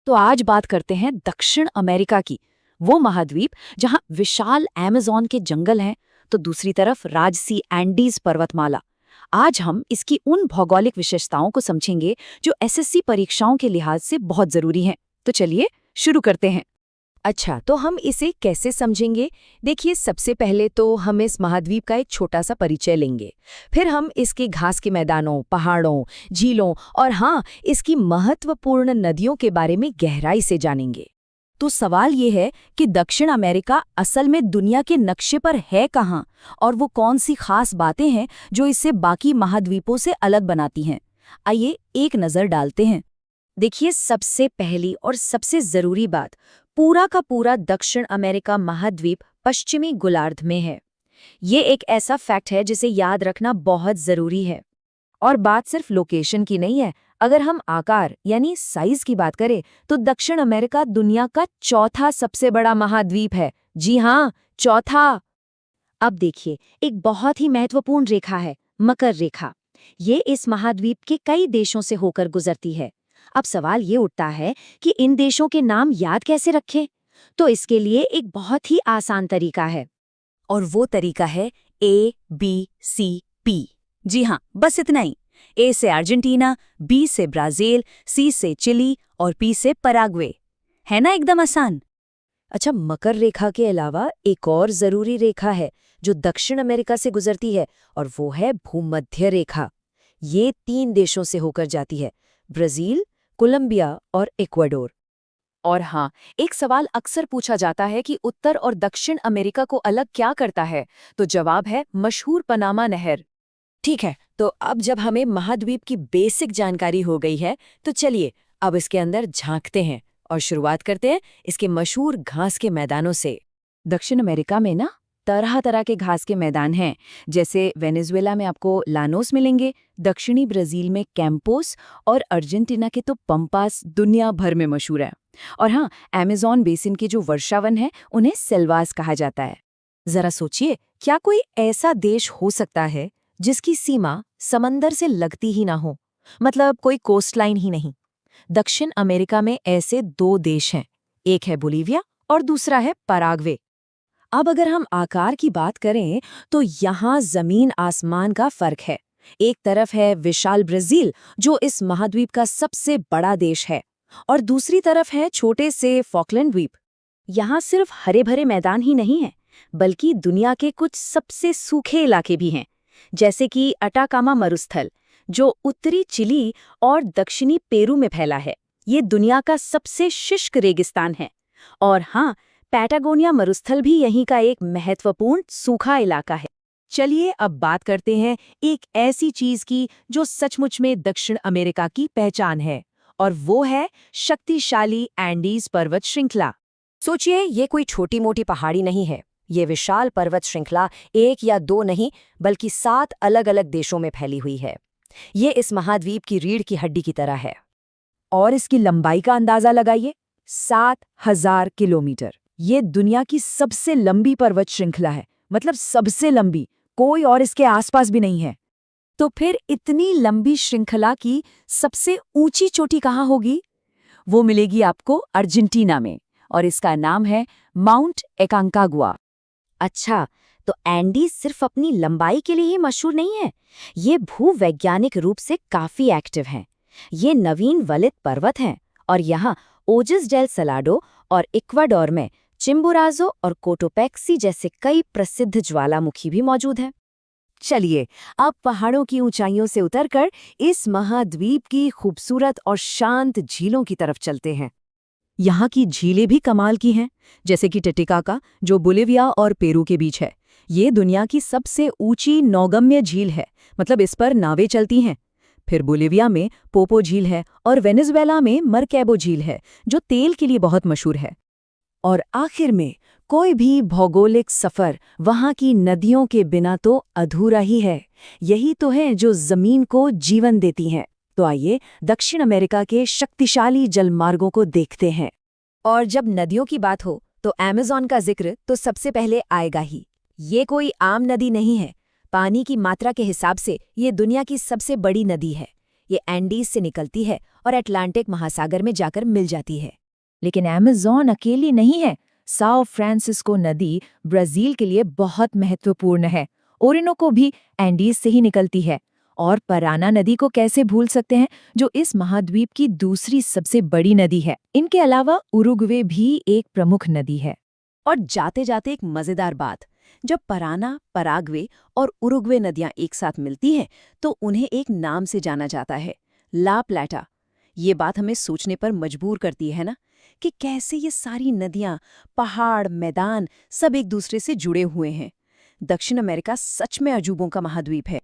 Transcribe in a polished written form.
तो आज बात करते हैं दक्षिण अमेरिका की, वो महाद्वीप जहां विशाल अमेज़न के जंगल हैं, तो दूसरी तरफ राजसी एंडीज पर्वतमाला। आज हम इसकी उन भौगोलिक विशेषताओं को समझेंगे जो एसएससी परीक्षाओं के लिहाज से बहुत जरूरी हैं। तो चलिए शुरू करते हैं। अच्छा, तो हम इसे कैसे समझेंगे? देखिए, सबसे पहले तो हम इस महाद्वीप का एक छोटा सा परिचय लेंगे। फिर हम इसके घास के मैदानों, पहाड़ों, झीलों और हाँ, इसकी महत्वपूर्ण नदियों के बारे में गहराई से जानेंगे। तो सवाल ये है कि दक्षिण अमेरिका असल में दुनिया के नक्शे पर है कहाँ, और वो कौन सी खास बातें हैं जो इसे बाकी महाद्वीपों से अलग बनाती हैं। आइए एक नज़र डालते हैं। देखिए, सबसे पहली और सबसे जरूरी बात, पूरा का पूरा दक्षिण अमेरिका महाद्वीप पश्चिमी गोलार्ध में है। ये एक ऐसा फैक्ट है जिसे याद रखना बहुत जरूरी है। और बात सिर्फ लोकेशन की नहीं है। अगर हम आकार यानी साइज की बात करें तो दक्षिण अमेरिका दुनिया का चौथा सबसे बड़ा महाद्वीप है। जी हाँ, चौथा। अब देखिए, एक बहुत ही महत्वपूर्ण रेखा है, मकर रेखा। ये इस महाद्वीप के कई देशों से होकर गुजरती है। अब सवाल ये उठता है कि इन देशों के नाम याद कैसे रखें? तो इसके लिए एक बहुत ही आसान तरीका है। और वो तरीका है ABCP। जी हाँ, बस इतना ही। ए से अर्जेंटीना, बी से ब्राजील, सी से चिली और पी से पराग्वे। है ना एकदम आसान। अच्छा, मकर रेखा के अलावा एक और जरूरी रेखा है जो दक्षिण अमेरिका से गुजरती है, और वो है भूमध्य रेखा। ये 3 देशों से होकर जाती है, ब्राजील, कोलंबिया और इक्वाडोर। और हाँ, एक सवाल अक्सर पूछा जाता है कि उत्तर और दक्षिण अमेरिका को अलग क्या करता है, तो जवाब है मशहूर पनामा नहर। ठीक है, तो अब जब हमें महाद्वीप की बेसिक जानकारी हो गई है, तो चलिए अब इसके अंदर झांकते हैं और शुरुआत करते हैं इसके मशहूर घास के मैदानों से। दक्षिण अमेरिका में ना तरह तरह के घास के मैदान हैं। जैसे वेनेजुएला में आपको लानोस मिलेंगे, दक्षिणी ब्राजील में कैंपोस और अर्जेंटीना के तो पंपास दुनिया भर में मशहूर है। और हाँ, अमेज़न बेसिन के जो वर्षावन है उन्हें सेल्वास कहा जाता है। जरा सोचिए, क्या कोई ऐसा देश हो सकता है जिसकी सीमा समंदर से लगती ही ना हो? मतलब कोई कोस्टलाइन ही नहीं। दक्षिण अमेरिका में ऐसे 2 देश हैं, एक है बोलीविया और दूसरा है पराग्वे। अब अगर हम आकार की बात करें तो यहाँ जमीन आसमान का फर्क है। एक तरफ है विशाल ब्राजील, जो इस महाद्वीप का सबसे बड़ा देश है, और दूसरी तरफ है छोटे से फॉकलैंड द्वीप। यहाँ सिर्फ हरे भरे मैदान ही नहीं है, बल्कि दुनिया के कुछ सबसे सूखे इलाके भी हैं, जैसे कि अटाकामा मरुस्थल, जो उत्तरी चिली और दक्षिणी पेरू में फैला है। ये दुनिया का सबसे शुष्क रेगिस्तान है। और हाँ, पैटागोनिया मरुस्थल भी यहीं का एक महत्वपूर्ण सूखा इलाका है। चलिए अब बात करते हैं एक ऐसी चीज की जो सचमुच में दक्षिण अमेरिका की पहचान है, और वो है शक्तिशाली एंडीज पर्वत श्रृंखला। सोचिए, ये कोई छोटी मोटी पहाड़ी नहीं है। ये विशाल पर्वत श्रृंखला 1 या 2 नहीं, बल्कि 7 अलग अलग देशों में फैली हुई है। ये इस महाद्वीप की रीढ़ की हड्डी की तरह है। और इसकी लंबाई का अंदाजा लगाइए, 7,000 किलोमीटर। ये दुनिया की सबसे लंबी पर्वत श्रृंखला है, मतलब सबसे लंबी, कोई और इसके आसपास भी नहीं है। तो फिर इतनी लंबी श्रृंखला की सबसे ऊंची चोटी कहाँ होगी? वो मिलेगी आपको अर्जेंटीना में, और इसका नाम है माउंट एकांकागुआ। अच्छा, तो एंडीज सिर्फ अपनी लंबाई के लिए ही मशहूर नहीं है, ये भूवैज्ञानिक रूप से काफी एक्टिव हैं। ये नवीन वलित पर्वत हैं, और यहाँ ओजिस डेल सलाडो और इक्वाडोर में चिम्बुराजो और कोटोपैक्सी जैसे कई प्रसिद्ध ज्वालामुखी भी मौजूद हैं। चलिए अब पहाड़ों की ऊंचाइयों से उतरकर इस महाद्वीप की खूबसूरत और शांत झीलों की तरफ चलते हैं। यहाँ की झीलें भी कमाल की हैं, जैसे कि टिटिकाका, जो बोलिविया और पेरू के बीच है। ये दुनिया की सबसे ऊंची नौगम्य झील है, मतलब इस पर नावें चलती हैं। फिर बोलिविया में पोपो झील है, और वेनेजुएला में मरकैबो झील है, जो तेल के लिए बहुत मशहूर है। और आखिर में कोई भी भौगोलिक सफर वहाँ की नदियों के बिना तो अधूरा ही है। यही तो है जो जमीन को जीवन देती हैं। तो आइए दक्षिण अमेरिका के शक्तिशाली जलमार्गों को देखते हैं। और जब नदियों की बात हो तो अमेज़न का जिक्र तो सबसे पहले आएगा ही। ये कोई आम नदी नहीं है। पानी की मात्रा के हिसाब से ये दुनिया की सबसे बड़ी नदी है। ये एंडीज से निकलती है और अटलांटिक महासागर में जाकर मिल जाती है। लेकिन अमेज़न अकेली नहीं है। साओ फ्रांसिस्को नदी ब्राजील के लिए बहुत महत्वपूर्ण है। ओरिनोको भी एंडीज से ही निकलती है। और पराना नदी को कैसे भूल सकते हैं, जो इस महाद्वीप की दूसरी सबसे बड़ी नदी है। इनके अलावा उरुग्वे भी एक प्रमुख नदी है। और जाते जाते एक मजेदार बात, जब पराना, पराग्वे और उरुग्वे नदियां एक साथ मिलती हैं तो उन्हें एक नाम से जाना जाता है, ला प्लाटा। ये बात हमें सोचने पर मजबूर करती है ना, कि कैसे ये सारी नदियां, पहाड़, मैदान सब एक दूसरे से जुड़े हुए हैं। दक्षिण अमेरिका सच में अजूबों का महाद्वीप है।